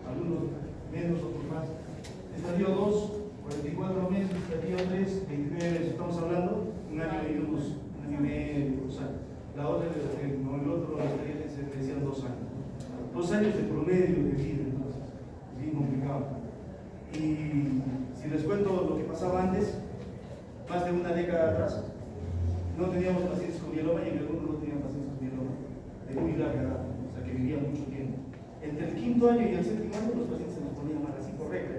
algunos menos, otros más. Estadio 2, 44 meses, estadio 3, 29 meses. Estamos hablando un año y medio, o sea, la otra, el otro se decían 2 años. 2 años de promedio de vida, entonces, es bien complicado. Y si les cuento lo que pasaba antes, más de una década atrás, no teníamos pacientes con mieloma y en el mundo no tenían pacientes con mieloma de muy larga edad, o sea que vivían mucho tiempo. Entre el 5.º año y el 7.º año los pacientes se nos ponían mal, así correcta.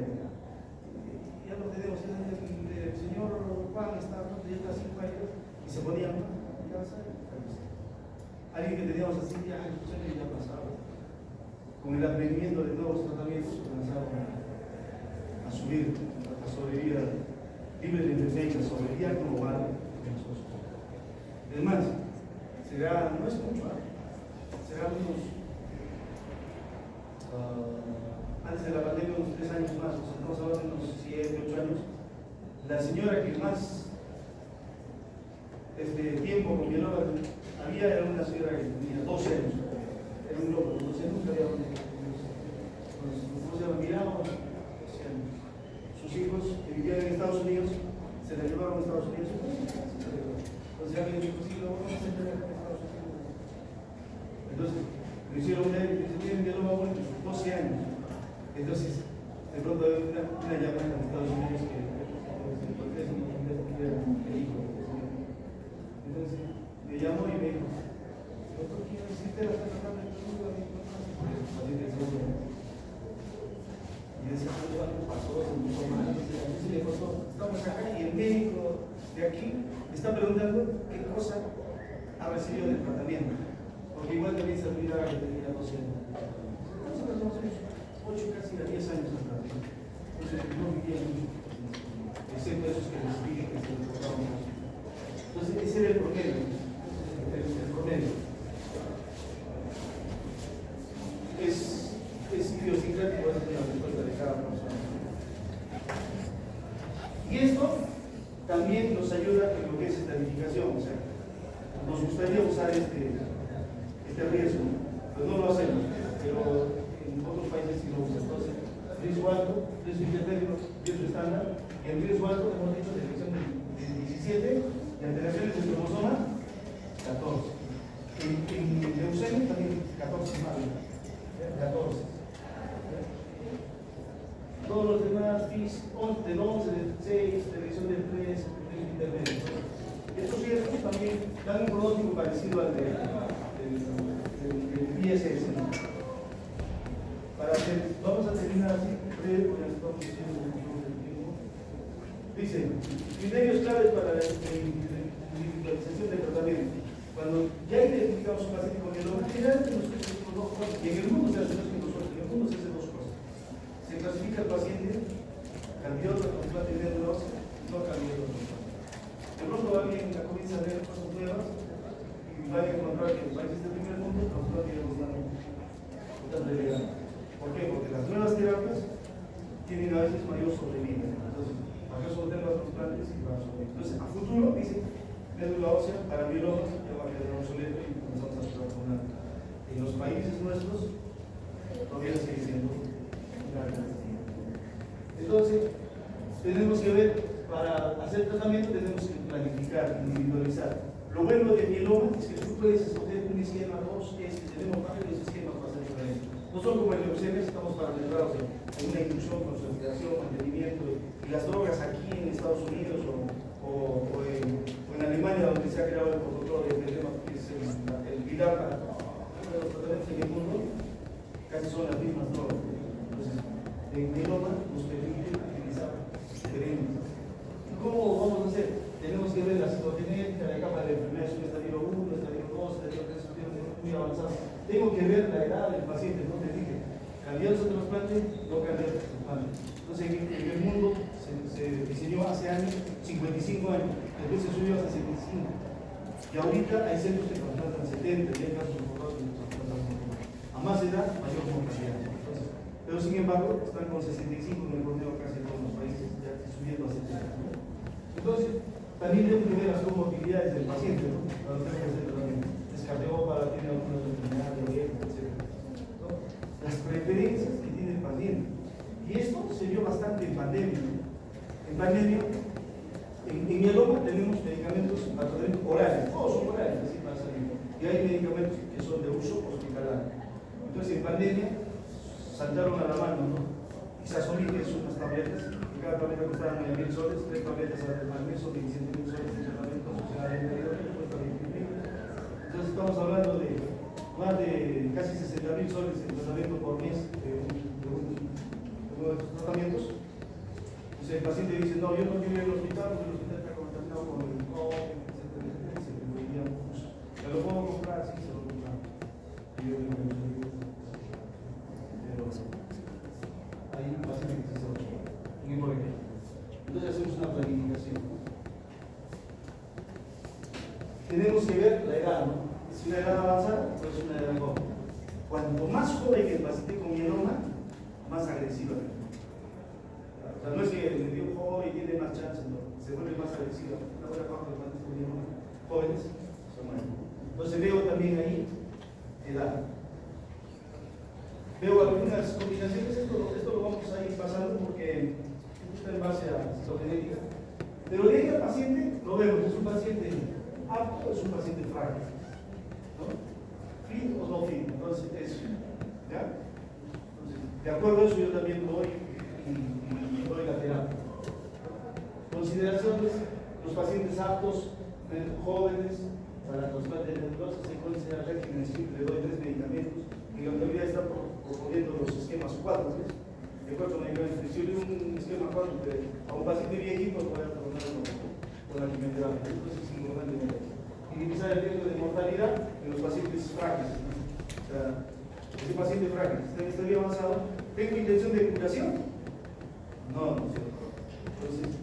Ya lo tenemos, el señor Juan está, ya está 5 años y se ponían mal. Alguien que teníamos así, ya pasaba. Con el aprendimiento de nuevos tratamientos comenzaron a subir, a sobrevivir libres de enfermedad, sobrevivir global. Es más, no es mucho, será unos, antes de la pandemia, unos 3 años más, o sea, estamos hablando de unos 7, 8 años. La señora que más tiempo con mieloma era una señora que tenía 12 años, era un loco, 12 años, ¿cómo se llama? Miramos, sus hijos que vivían en Estados Unidos, se la llevaron a Estados Unidos. Entonces alguien dijo, sí, lo vamos a hacer en Estados Unidos. Entonces, lo hicieron de él, y tienen mieloma bueno, 12 años. Entonces, de pronto hay una llamada en Estados Unidos que es el hijo. Entonces, me llamó y me dijo, doctor, ¿quién existe la tratando de tu y decía, algo pasó, se me pasó mal, se le pasó. Estamos acá y el médico de aquí está preguntando qué cosa ha recibido del tratamiento. Porque igual también se olvidaba que tenía 12 años. Nosotros somos 8, casi a 10 años atrás. Entonces no vivían mucho, excepto esos que les dije que se les tocaban más. Entonces ese era el promedio. El promedio. Es idiosincrático, es la respuesta de cada persona. Y esto también nos ayuda en lo que es estadificación, o sea, nos gustaría usar este riesgo, pero no lo hacemos, pero en otros países sí lo usan. Entonces, riesgo alto, riesgo intermedio, riesgo estándar, y el riesgo alto hemos dicho detección de 17 y alteraciones del cromosoma 14. En leucemia también 14 más, 14. Todos los demás, del 11, del 6, televisión del 3, del intermedio. Estos riesgos también dan un pronóstico parecido al del ISS. Vamos a terminar así, breve, porque estamos diciendo el tiempo. Dice, criterios claves para la individualización del tratamiento. Cuando ya identificamos un paciente con mieloma, generalmente nosotros hacemos 2 cosas, y en el mundo se hace en el mundo se hace 2 cosas. Se clasifica el paciente candidato a trasplante de médula ósea, no candidato a trasplante. De pronto alguien comienza a ver cosas nuevas y va a encontrar que en países del primer mundo los trasplante ya están relegados. ¿Por qué? Porque las nuevas terapias tienen a veces mayor sobrevida. Entonces, mayor sobrevida los trasplantes y van a sobrevivir. Entonces, a futuro, dice, médula ósea para mielomas ya va a quedar obsoleto y comenzamos a tratar. En los países nuestros todavía sigue siendo una garantía. Entonces, tenemos que ver, para hacer tratamiento tenemos que planificar, individualizar. Lo bueno de mieloma es que tú puedes escoger un esquema, 2, tenemos varios esquemas para hacer diferente. No son como el leucemia, estamos parametrados en una inducción, consolidación, mantenimiento, y las drogas aquí en Estados Unidos o en Alemania, donde se ha creado el protocolo de tema, que es el VIDAR para los tratamientos en el mundo, casi son las mismas drogas. Entonces, en mieloma nos permite utilizar diferentes. ¿Cómo vamos a hacer? Tenemos que ver la citogenética, la capa de enfermedades, un estadio 1, estadio 2, estadio 3, muy avanzados. Tengo que ver la edad del paciente, no te dije, candidatos a trasplante, no candidatos a trasplante. Entonces, en el mundo se diseñó hace años, 55 años, después se subió hasta 75. Y ahorita hay centros que trasplantan 70, y hay casos comprobados que trasplantan a más edad, mayor mortalidad. Pero sin embargo, están con 65 en el promedio casi en todos los países, ya subiendo a 70. ¿No? Entonces, también tengo que ver las comorbilidades del paciente, ¿no? Para los que también es cardiópata, tiene algunas enfermedades de origen, etc. ¿No? Las preferencias que tiene el paciente. Y esto se vio bastante en pandemia. ¿No? En pandemia, en mieloma tenemos medicamentos orales, todos son orales, así para salir. Y hay medicamentos que son de uso hospitalario. Entonces, en pandemia, saltaron a la mano, ¿no? Isazolid es unas tabletas, que cada tableta costaba 9.000 soles, 3 tabletas al mes son 27.000 soles de tratamiento social en el que cuesta 20.000. Entonces estamos hablando de más de casi 60.000 soles en tratamiento por mes de uno de estos tratamientos. Entonces el paciente dice, no, yo no quiero ir al hospital porque el hospital está contaminado con el COVID, etc. ¿Se lo puedo comprar? Sí, se lo compramos. Y yo digo, hay un paciente que se está entonces hacemos una planificación. Tenemos que ver la edad, ¿no? ¿Es una edad avanzada o es una edad joven? Cuanto más joven el paciente con mieloma, más agresiva. O sea, no es que el dio joven y tiene más chance, no, se vuelve más agresiva. Una buena parte de los pacientes con mieloma jóvenes son más. Entonces veo también ahí edad. Veo algunas combinaciones, esto lo vamos a ir pasando porque está en base a citogenética. Pero de ahí al paciente, lo vemos, es un paciente apto, es un paciente frágil. ¿No? Fit o no fit, entonces eso. ¿Ya? Entonces, de acuerdo a eso yo también doy y doy la terapia. Consideraciones, los pacientes aptos, jóvenes, para trasplante de neurosis, se considera régimen simple, le doy 3 medicamentos. Y la autoridad está proponiendo los esquemas 4, ¿ves? De 4 medicamentos. Si yo le doy un esquema 4 a un paciente viejito, lo voy a tratar con la quimioterapia. Entonces es importante minimizar el riesgo de mortalidad en los pacientes frágiles. ¿No? O sea, ese paciente frágil está bien avanzado. ¿Tengo intención de curación? No, no es cierto. Entonces,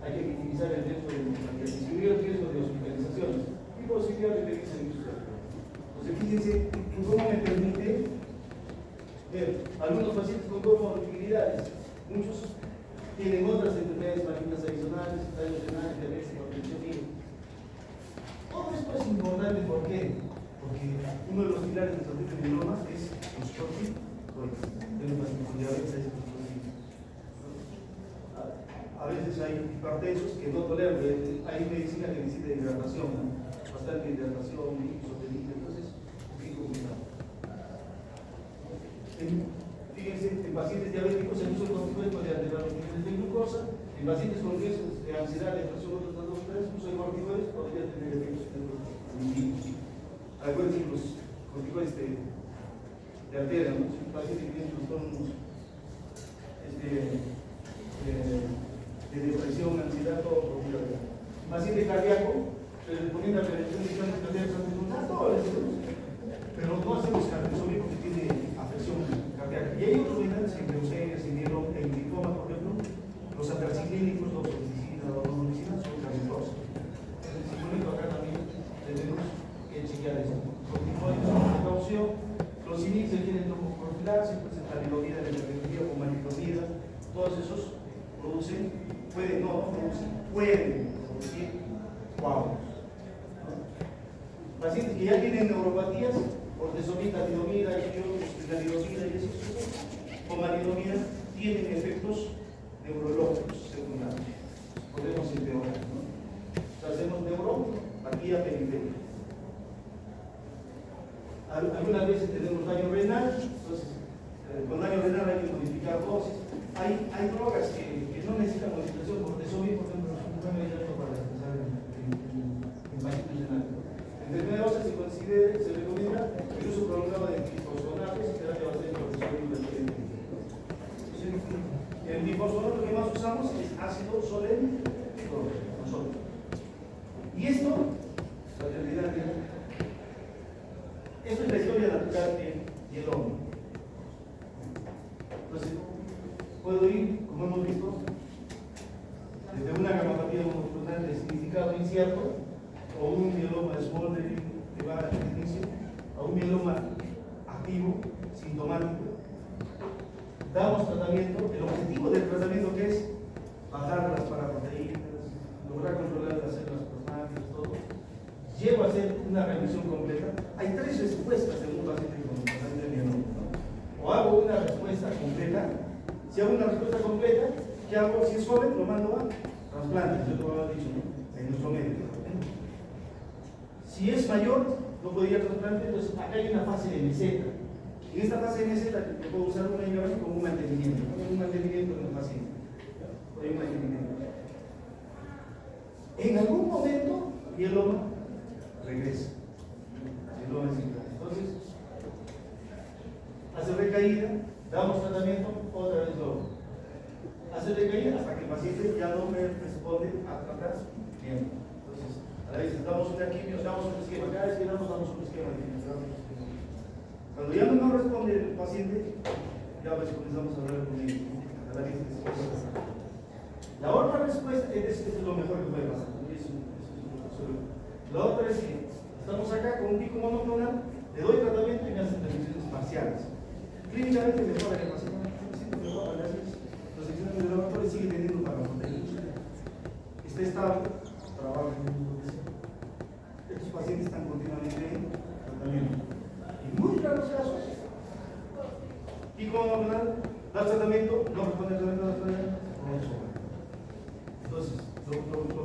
hay que minimizar el riesgo de mortalidad, disminuir el riesgo de hospitalizaciones y posibilidad de pedir servicios. Entonces, fíjense cómo me permite ver algunos pacientes con comorbilidades. Muchos tienen otras enfermedades malignas adicionales, daño renal, diabetes, hipertensión. Todo esto es importante, ¿por qué? Porque uno de los pilares de tratamiento de mieloma es los corticoides. Tenemos pacientes con diabetes, a veces hay hipertensos que no toleran, hay medicina que necesita hidratación, ¿no? Bastante hidratación, isoterina, entonces, un poquito complicado. Fíjense, en pacientes diabéticos se usa el corticoide para alterar los niveles de glucosa, en pacientes con riesgos de ansiedad, depresión o otras dos tres, uso de corticoides podría tener efectos negativos. Acuérdense que los corticoides te alteran, ¿no? Si un paciente que tiene trastornos de depresión, ansiedad, todo por vida. Paciente cardíaco, se le recomienda prevención de cáncer cardíaco antes de un todo pero no hacemos cardiosomía porque tiene afección cardíaca. Y hay otros medicantes en leucemia, en linfoma, por ejemplo, los atraciclínicos, los toxicinas, los monomicinas son cardiotóxicos. Entonces, si ponen acá también tenemos que chequear eso. Corticoides, precaución, los inhibidores tienen tromboprofilaxis, pues la lidomida, la emergencia o manitomida, todos esos pueden producir coágulos. Pacientes que ya tienen neuropatías, ortesomida, lidomida, la lidomida y esos, con malidomida, tienen efectos neurológicos secundarios. Podemos empeorar, ¿no? O sea, hacemos neuropatía periférica. Algunas veces tenemos daño renal, entonces con daño renal hay que modificar dosis. Hay drogas que no necesitan modificación, cortesomib, por ejemplo, es un buen medicamento para empezar en pacientes renales. Enfermedad ósea se recomienda el uso prolongado de bifosfonatos y terapia basada en cortisol. El bifosfonato que más usamos es ácido solénico, nosotros. Y esto, la realidad, esto es historia natural del mieloma. Entonces, puedo ir, como hemos visto, desde una gamopatía monoclonal de significado incierto, o un mieloma smoldering que va al inicio, a un mieloma activo, sintomático. Damos tratamiento, el objetivo del tratamiento que es bajar las paraproteínas, lograr controlar las células plasmáticas, todo. Llevo a hacer una revisión completa. Hay 3 respuestas en un paciente con paciente mieloma, ¿no? O hago una respuesta completa. Si hago una respuesta completa, ¿qué hago? Si es joven, lo mando a trasplante, yo te lo había dicho, ¿no? En nuestro médico. Si es mayor, no podría trasplante, entonces acá hay una fase de meseta. En esta fase de meseta, yo puedo usar una imagen como un mantenimiento, un mantenimiento en el paciente. Hay un mantenimiento. En algún momento, mieloma regresa. Mieloma es igual. Entonces, hace recaída, damos tratamiento, otra vez lo hace recaída hasta que el paciente ya no me responde a tratar bien. Entonces, a veces damos una quimio, damos un esquema, cada vez que damos un esquema de quimio. Cuando ya no nos responde el paciente, ya pues comenzamos a hablar con él. La otra respuesta es lo mejor que puede pasar. La otra es que estamos acá con un pico monoclonal, le doy tratamiento y me hacen intervenciones parciales. Clínicamente mejora el paciente, mejora, gracias. Los exámenes de laboratorio siguen teniendo paraproteínas. Está estable, trabaja en el mundo. Estos pacientes están continuamente en tratamiento. En muy raros casos, pico monoclonal, da tratamiento, no responde al tratamiento, entonces, lo